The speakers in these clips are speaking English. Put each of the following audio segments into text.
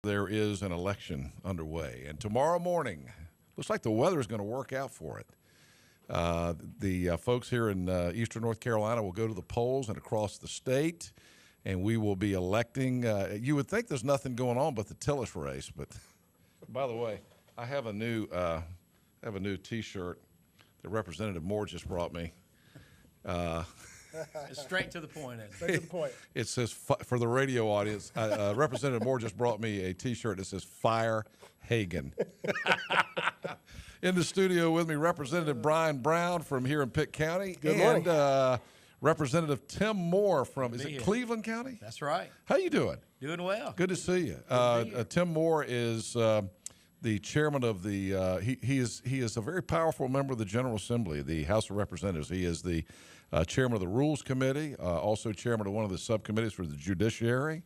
There is an election underway, and tomorrow morning, looks like the weather is going to work out for it. The folks here in eastern North Carolina will go to the polls and across the state, and we will be electing. You would think there's nothing going on but the Tillis race, but by the way, I have a new T-shirt that Representative Moore just brought me. Straight to the point. Straight to the point. It says, for the radio audience, Representative Moore just brought me a T-shirt that says "Fire Hagan." In the studio with me, Representative Brian Brown from here in Pitt County. Good morning. And Representative Tim Moore from, is it here. Cleveland County? That's right. How you doing? Doing well. Good to see you. Tim Moore is the chairman of the, he is a very powerful member of the General Assembly, the House of Representatives. He is the chairman of the Rules Committee, also chairman of one of the subcommittees for the Judiciary.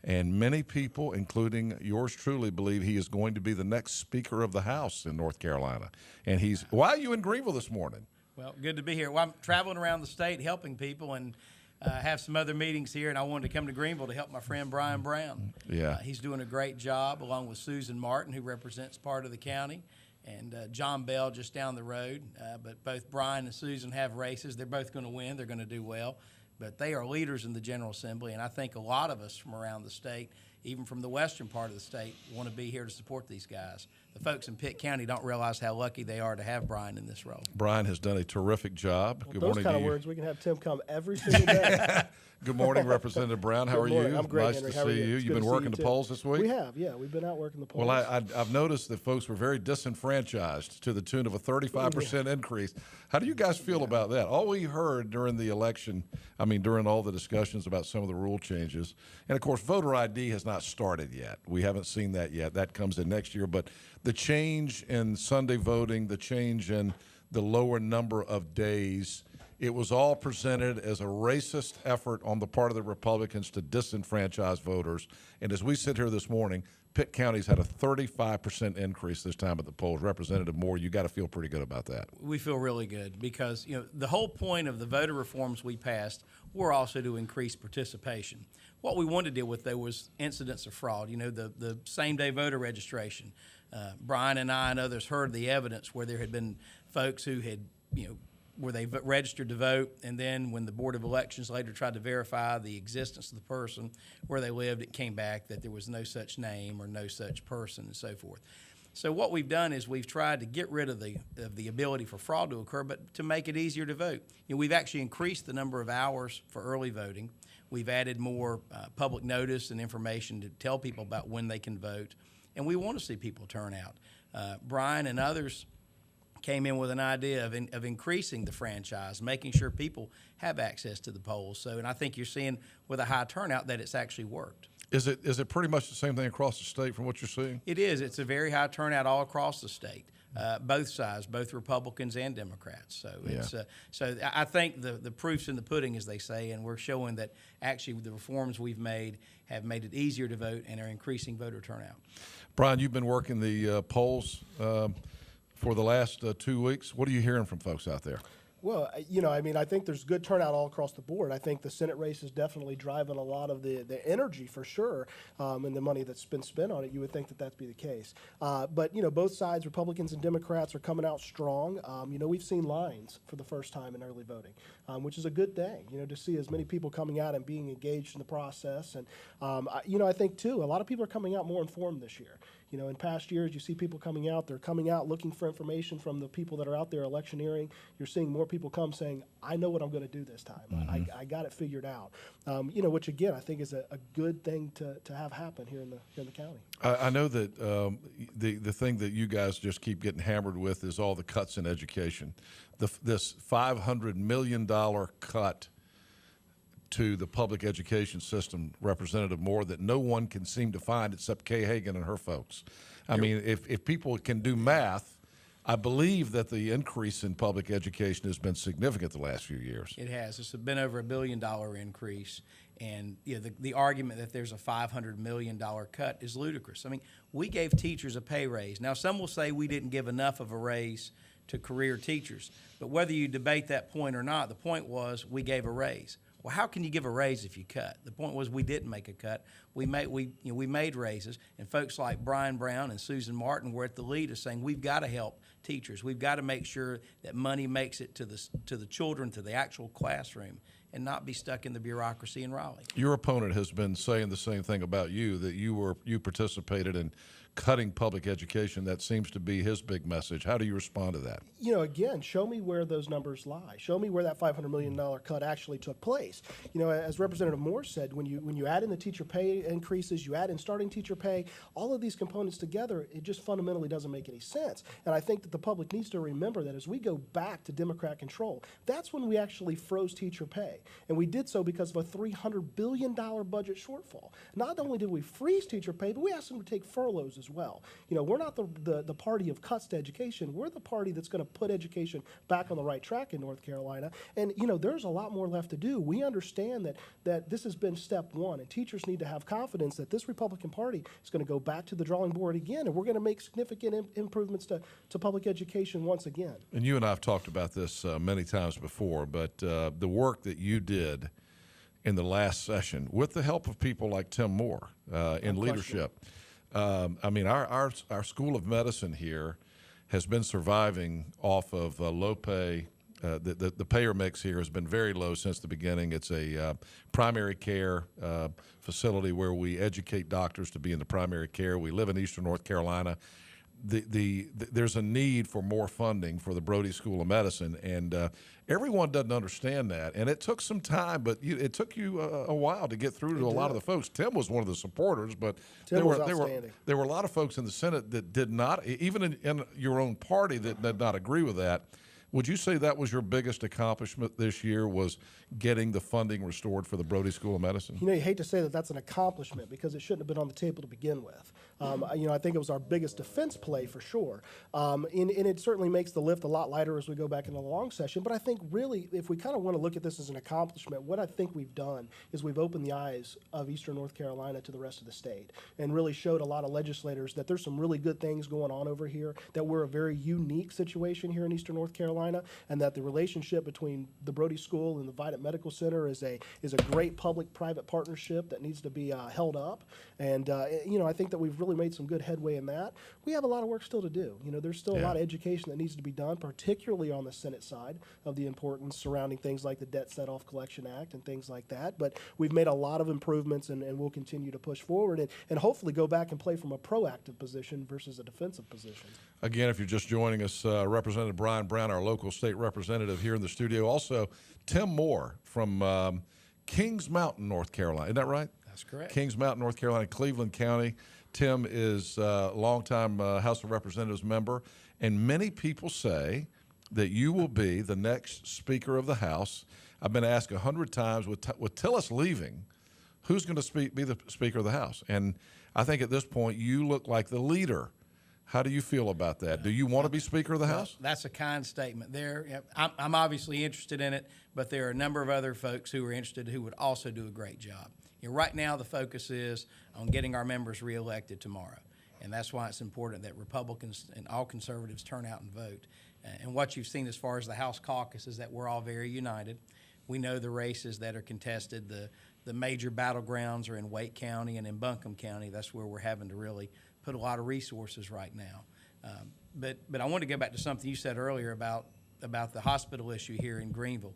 And many people, including yours truly, believe he is going to be the next Speaker of the House in North Carolina. And why are you in Greenville this morning? Well, good to be here. Well, I'm traveling around the state helping people and have some other meetings here, and I wanted to come to Greenville to help my friend Brian Brown. Yeah. He's doing a great job along with Susan Martin, who represents part of the county, and John Bell just down the road. But both Brian and Susan have races. They're both going to win. They're going to do well. But they are leaders in the General Assembly, and I think a lot of us from around the state, even from the western part of the state, want to be here to support these guys. The folks in Pitt County don't realize how lucky they are to have Brian in this role. Brian has done a terrific job. Well, Good those morning kind to of you. words, we can have Tim come every single day. Good morning, Representative Brown. How Good are morning. you? I'm great, Nice Henry. to How are see you? you. It's You've good been to see working you, the too. polls this week? We have, yeah. We've been out working the polls. Well, I've noticed that folks were very disenfranchised to the tune of a 35% increase. How do you guys feel about that? All we heard during the election, during all the discussions about some of the rule changes, and of course, voter ID has not started yet. We haven't seen that yet. That comes in next year. But the change in Sunday voting, the change in the lower number of days, it was all presented as a racist effort on the part of the Republicans to disenfranchise voters. And as we sit here this morning, Pitt County's had a 35% increase this time at the polls. Representative Moore, you got to feel pretty good about that. We feel really good because the whole point of the voter reforms we passed were also to increase participation. What we wanted to deal with, though, was incidents of fraud. The same-day voter registration. Brian and I and others heard the evidence where there had been folks who had, where they registered to vote, and then when the Board of Elections later tried to verify the existence of the person, where they lived, it came back that there was no such name or no such person and so forth. So what we've done is we've tried to get rid of the ability for fraud to occur, but to make it easier to vote. We've actually increased the number of hours for early voting. We've added more public notice and information to tell people about when they can vote, and we want to see people turn out. Brian and others came in with an idea of increasing the franchise, making sure people have access to the polls. And I think you're seeing with a high turnout that it's actually worked. Is it pretty much the same thing across the state from what you're seeing? It is. It's a very high turnout all across the state, both sides, both Republicans and Democrats. So I think the proof's in the pudding, as they say, and we're showing that actually the reforms we've made have made it easier to vote and are increasing voter turnout. Brian, you've been working the polls for the last 2 weeks. What are you hearing from folks out there? Well, I think there's good turnout all across the board. I think the Senate race is definitely driving a lot of the energy for sure, and the money that's been spent on it. You would think that that'd be the case. But both sides, Republicans and Democrats, are coming out strong. We've seen lines for the first time in early voting, which is a good thing, to see as many people coming out and being engaged in the process. And, I think, too, a lot of people are coming out more informed this year. In past years, you see people coming out. They're coming out looking for information from the people that are out there electioneering. You're seeing more people come saying, I know what I'm going to do this time. Mm-hmm. I got it figured out, which, again, I think is a good thing to have happen here in the county. I know that the thing that you guys just keep getting hammered with is all the cuts in education. This $500 million cut to the public education system, Representative Moore, that no one can seem to find except Kay Hagan and her folks. If people can do math, I believe that the increase in public education has been significant the last few years. It has. It's been over $1 billion increase. And the argument that there's a $500 million cut is ludicrous. We gave teachers a pay raise. Now, some will say we didn't give enough of a raise to career teachers. But whether you debate that point or not, the point was we gave a raise. Well, how can you give a raise if you cut? The point was we didn't make a cut. We made raises, and folks like Brian Brown and Susan Martin were at the lead of saying we've got to help teachers. We've got to make sure that money makes it to the children, to the actual classroom, and not be stuck in the bureaucracy in Raleigh. Your opponent has been saying the same thing about you, that you participated in cutting public education. That seems to be his big message. How do you respond to that? You know, again, show me where those numbers lie. Show me where that $500 million cut actually took place. You know, as Representative Moore said, when you add in the teacher pay increases, you add in starting teacher pay, all of these components together, it just fundamentally doesn't make any sense. And I think that the public needs to remember that as we go back to Democrat control, that's when we actually froze teacher pay. And we did so because of a $300 billion budget shortfall. Not only did we freeze teacher pay, but we asked them to take furloughs as well. You know, we're not the party of cuts to education. We're the party that's going to put education back on the right track in North Carolina. And, you know, there's a lot more left to do. We understand that this has been step one, and teachers need to have confidence that this Republican Party is going to go back to the drawing board again, and we're going to make significant improvements to public education once again. And you and I have talked about this many times before, but the work that you did in the last session, with the help of people like Tim Moore in leadership, I mean, our School of Medicine here has been surviving off of low pay. The payer mix here has been very low since the beginning. It's a primary care facility where we educate doctors to be in the primary care. We live in Eastern North Carolina. There's a need for more funding for the Brody School of Medicine, and everyone doesn't understand that. And it took some time, but it took you a while to get through to a lot of the folks. Tim was one of the supporters, but there were a lot of folks in the Senate that did not, even in your own party, that did not agree with that. Would you say that was your biggest accomplishment this year, was getting the funding restored for the Brody School of Medicine? You know, you hate to say that that's an accomplishment because it shouldn't have been on the table to begin with. You know, I think it was our biggest defense play for sure. And it certainly makes the lift a lot lighter as we go back into the long session. But I think really, if we kind of want to look at this as an accomplishment, what I think we've done is we've opened the eyes of Eastern North Carolina to the rest of the state and really showed a lot of legislators that there's some really good things going on over here, that we're a very unique situation here in Eastern North Carolina, and that the relationship between the Brody School and the Vidant Medical Center is a great public-private partnership that needs to be held up. And you know, I think that we've really made some good headway in that. We have a lot of work still to do. You know, there's still a lot of education that needs to be done, particularly on the Senate side of the importance surrounding things like the Debt Set-Off Collection Act and things like that. But we've made a lot of improvements, and we'll continue to push forward and hopefully go back and play from a proactive position versus a defensive position. Again, if you're just joining us, Representative Brian Brown, our local state representative here in the studio. Also, Tim Moore from Kings Mountain, North Carolina. Isn't that right? That's correct. Kings Mountain, North Carolina, Cleveland County. Tim is a longtime House of Representatives member, and many people say that you will be the next Speaker of the House. I've been asked 100 times, with Tillis leaving, who's going to be the Speaker of the House? And I think at this point you look like the leader. How do you feel about that? Do you want to be Speaker of the House? That's a kind statement there. I'm obviously interested in it, but there are a number of other folks who are interested who would also do a great job. You know, right now the focus is on getting our members reelected tomorrow, and that's why it's important that Republicans and all conservatives turn out and vote. And what you've seen as far as the House caucus is that we're all very united. We know the races that are contested. The major battlegrounds are in Wake County and in Buncombe County. That's where we're having to really put a lot of resources right now. But I want to go back to something you said earlier about the hospital issue here in Greenville.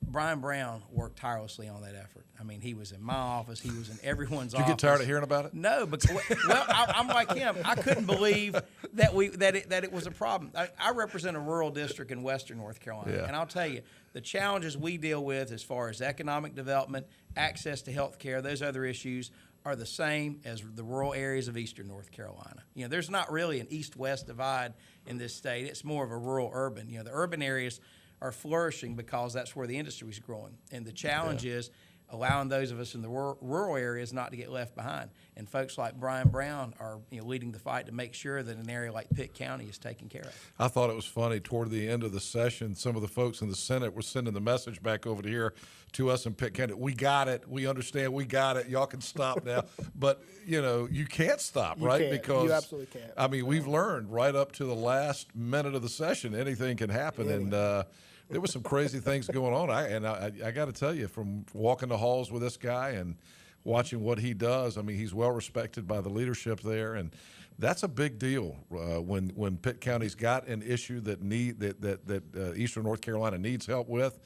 Brian Brown worked tirelessly on that effort. I mean, he was in my office. He was in everyone's office. Did you get tired of hearing about it? No, because I'm like him. I couldn't believe that it was a problem. I represent a rural district in Western North Carolina, and I'll tell you, the challenges we deal with as far as economic development, access to health care, those other issues are the same as the rural areas of Eastern North Carolina. You know, there's not really an east-west divide in this state. It's more of a rural-urban. You know, the urban areas are flourishing because that's where the industry is growing. And the challenge is allowing those of us in the rural areas not to get left behind. And folks like Brian Brown are leading the fight to make sure that an area like Pitt County is taken care of. I thought it was funny. Toward the end of the session, some of the folks in the Senate were sending the message back over to here to us in Pitt County. We got it. We understand. We got it. Y'all can stop now. But, you know, you can't stop, right? Can't. Because you absolutely can't. I mean, we've learned right up to the last minute of the session, anything can happen. And there was some crazy things going on. I got to tell you, from walking the halls with this guy and watching what he does, I mean, he's well respected by the leadership there, and that's a big deal when Pitt County's got an issue that Eastern North Carolina needs help with.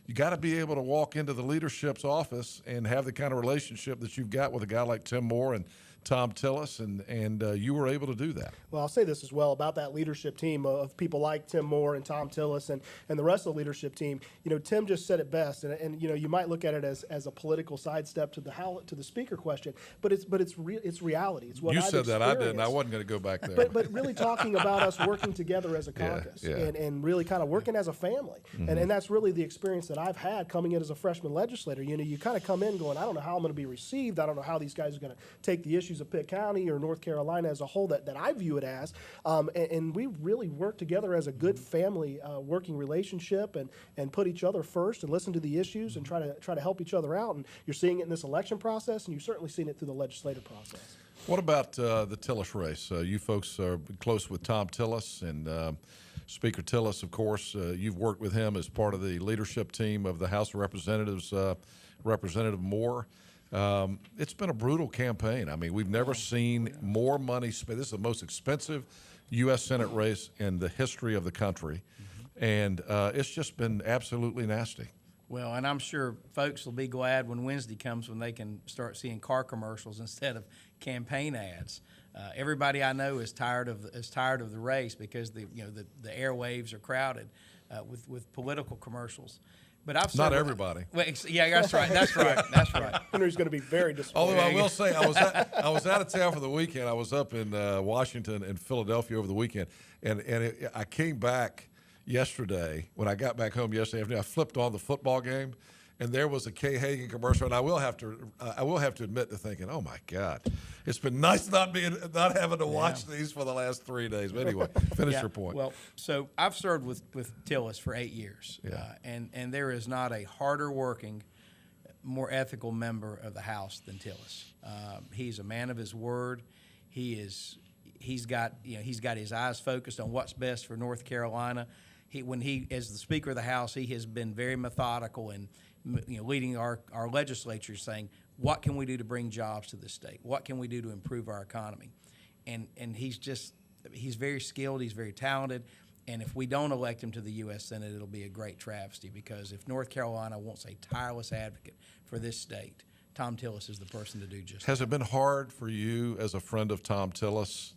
You got to be able to walk into the leadership's office and have the kind of relationship that you've got with a guy like Tim Moore and Tom Tillis, and you were able to do that. Well, I'll say this as well about that leadership team of people like Tim Moore and Tom Tillis and the rest of the leadership team. You know, Tim just said it best, and you know, you might look at it as a political sidestep to the speaker question, but it's reality. It's what you I've said that, I didn't. I experienced. wasn't going to go back there. But really talking about us working together as a caucus and really kind of working as a family. And that's really the experience that I've had coming in as a freshman legislator. You know, you kind of come in going, I don't know how I'm going to be received. I don't know how these guys are going to take the issues of Pitt County or North Carolina as a whole that I view it as. And we really work together as a good family working relationship and put each other first and listen to the issues and try to help each other out. And you're seeing it in this election process, and you're certainly seeing it through the legislative process. What about the Tillis race? You folks are close with Tom Tillis, and Speaker Tillis, of course, you've worked with him as part of the leadership team of the House of Representatives, Representative Moore. It's been a brutal campaign. I mean, we've never seen more money spent. This is the most expensive U.S. Senate race in the history of the country, and it's just been absolutely nasty. Well, and I'm sure folks will be glad when Wednesday comes when they can start seeing car commercials instead of campaign ads. Everybody I know is tired of the race because the airwaves are crowded with political commercials. But I've Not everybody. Well, yeah, that's right. That's right. That's right. Henry's going to be very disappointed. Although I will say, I was out of town for the weekend. I was up in Washington and Philadelphia over the weekend, and I came back yesterday. When I got back home yesterday afternoon, I flipped on the football game, and there was a Kay Hagan commercial. And I will have to admit to thinking, oh my God, it's been nice not having to watch these for the last 3 days. But anyway, finish your point. Well, so I've served with Tillis for 8 years, and there is not a harder working, more ethical member of the House than Tillis. He's a man of his word. He's got his eyes focused on what's best for North Carolina. When he, as the Speaker of the House, he has been very methodical in leading our legislature, saying, what can we do to bring jobs to this state? What can we do to improve our economy? And he's very skilled, he's very talented, and if we don't elect him to the U.S. Senate, it'll be a great travesty, because if North Carolina wants a tireless advocate for this state, Tom Tillis is the person to do just that. Has it been hard for you as a friend of Tom Tillis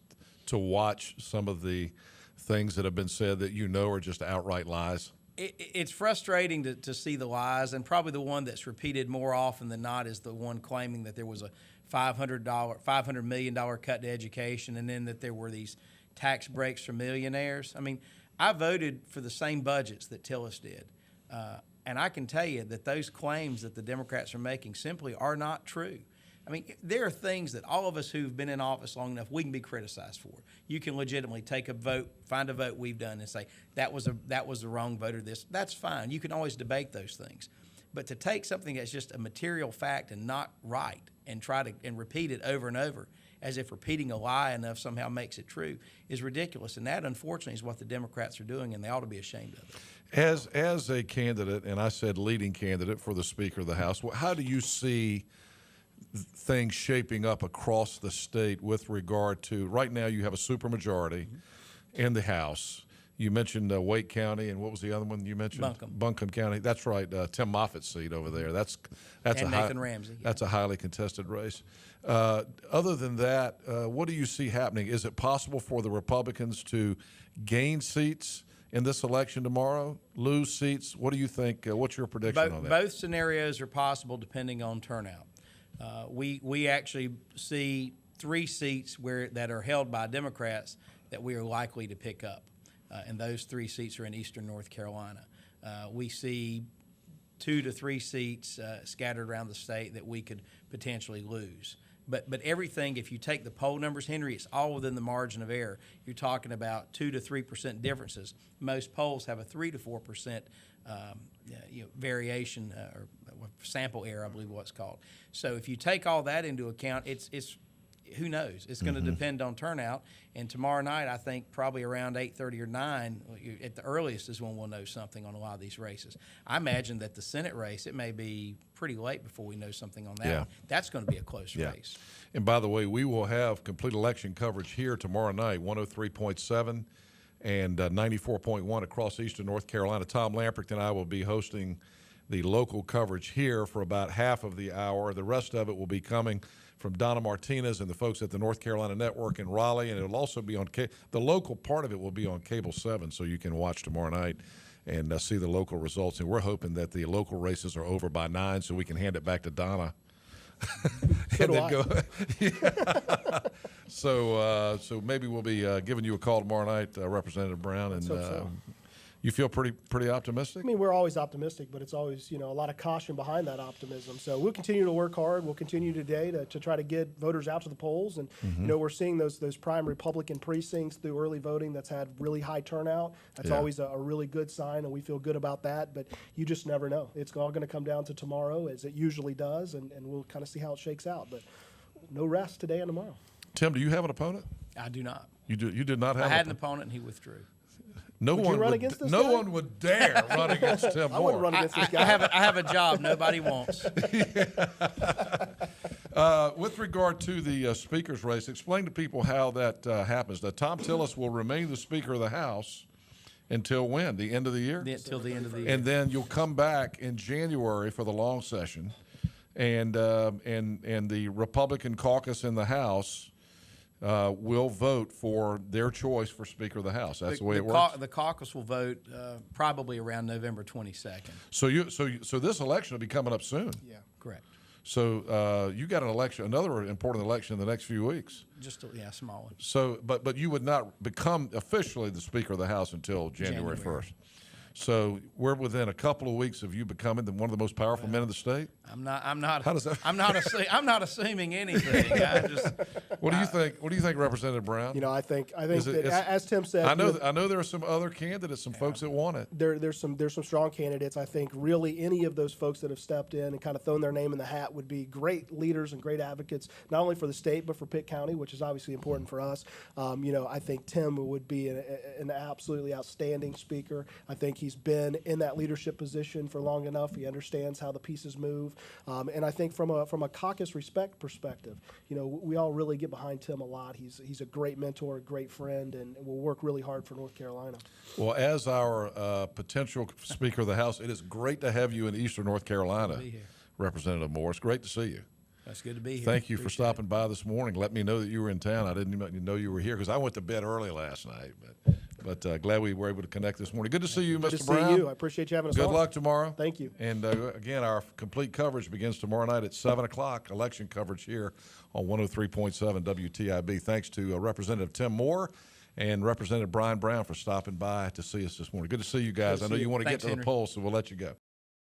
to watch some of the things that have been said that you know are just outright lies? It's frustrating to see the lies, and probably the one that's repeated more often than not is the one claiming that there was a $500 million cut to education, and then that there were these tax breaks for millionaires. I mean, I voted for the same budgets that Tillis did, and I can tell you that those claims that the Democrats are making simply are not true. I mean, there are things that all of us who've been in office long enough, we can be criticized for. You can legitimately take a vote, find a vote we've done, and say that was the wrong vote or this. That's fine. You can always debate those things. But to take something that's just a material fact and not right and try to repeat it over and over as if repeating a lie enough somehow makes it true is ridiculous. And that, unfortunately, is what the Democrats are doing, and they ought to be ashamed of it. As a candidate, and I said leading candidate for the Speaker of the House, how do you see things shaping up across the state with regard to, right now you have a supermajority in the House. You mentioned Wake County, and what was the other one you mentioned? Buncombe County. That's right, Tim Moffitt's seat over there. That's and Nathan Ramsey. Yeah. That's a highly contested race. Other than that, what do you see happening? Is it possible for the Republicans to gain seats in this election tomorrow, lose seats? What do you think? What's your prediction on that? Both scenarios are possible depending on turnout. We actually see 3 seats that are held by Democrats that we are likely to pick up, and those 3 seats are in eastern North Carolina. We see 2 to 3 seats scattered around the state that we could potentially lose. But everything, if you take the poll numbers, Henry, it's all within the margin of error. You're talking about 2 to 3% differences. Most polls have a 3 to 4% variation or sample error, I believe what's called. So if you take all that into account, it's who knows? It's going to depend on turnout. And tomorrow night, I think probably around 8:30 or 9 at the earliest is when we'll know something on a lot of these races. I imagine that the Senate race, it may be pretty late before we know something on that Yeah. one. That's going to be a close race. And by the way, we will have complete election coverage here tomorrow night, 103.7 and 94.1 across eastern North Carolina. Tom Lamprecht and I will be hosting the local coverage here for about half of the hour. The rest of it will be coming from Donna Martinez and the folks at the North Carolina Network in Raleigh, and it'll also be on the local part of it will be on Cable 7, so you can watch tomorrow night and see the local results. And we're hoping that the local races are over by 9 so we can hand it back to Donna. So do I. go. Yeah. So maybe we'll be giving you a call tomorrow night, Representative Brown, and hope so. you feel pretty optimistic. I mean, we're always optimistic, but it's always, a lot of caution behind that optimism. So we'll continue to work hard. We'll continue today to try to get voters out to the polls. And, we're seeing those prime Republican precincts through early voting that's had really high turnout. That's Yeah. always a really good sign, and we feel good about that. But you just never know. It's all going to come down to tomorrow, as it usually does, and we'll kind of see how it shakes out. But no rest today and tomorrow. Tim, do you have an opponent? I do not. You did not have. I had an opponent, and he withdrew. No Would you one run would. against this No guy? one would dare run against Tim I wouldn't Moore. run against this I guy. have a job nobody wants. With regard to the speaker's race, explain to people how that happens. Now, Tom Tillis will remain the Speaker of the House until when? The end of the year? Until the end of the year. And then you'll come back in January for the long session, and the Republican caucus in the House will vote for their choice for Speaker of the House. That's the way it works. The caucus will vote probably around November 22nd. So this election will be coming up soon. Yeah, correct. So you got another important election in the next few weeks. Just a small one. So, but you would not become officially the Speaker of the House until January 1st. So we're within a couple of weeks of you becoming one of the most powerful men in the state. I'm not. How does that? I'm not assuming anything. What do you think? What do you think, Representative Brown? I think Is it- that, it's- as Tim said, I know there are some other candidates, some folks that want it. there's some strong candidates. I think really any of those folks that have stepped in and kind of thrown their name in the hat would be great leaders and great advocates, not only for the state but for Pitt County, which is obviously important for us. I think Tim would be an absolutely outstanding speaker. I think he's been in that leadership position for long enough. He understands how the pieces move, and I think from a caucus respect perspective, we all really get behind Tim a lot. He's a great mentor, a great friend, and will work really hard for North Carolina. Well, as our potential Speaker of the House, it is great to have you in Eastern North Carolina, be here. Representative Moore. It's great to see you. That's good to be here. Thank you for Appreciate stopping by this morning. Let me know that you were in town. I didn't even know you were here because I went to bed early last night. But glad we were able to connect this morning. Good to see you, Good Mr. to Brown. see you. I appreciate you having us Good on. luck tomorrow. Thank you. And again, our complete coverage begins tomorrow night at 7 o'clock, election coverage here on 103.7 WTIB. Thanks to Representative Tim Moore and Representative Brian Brown for stopping by to see us this morning. Good to see you guys. Good to I know see you you. want to get Thanks, to the Henry. polls, so we'll let you go.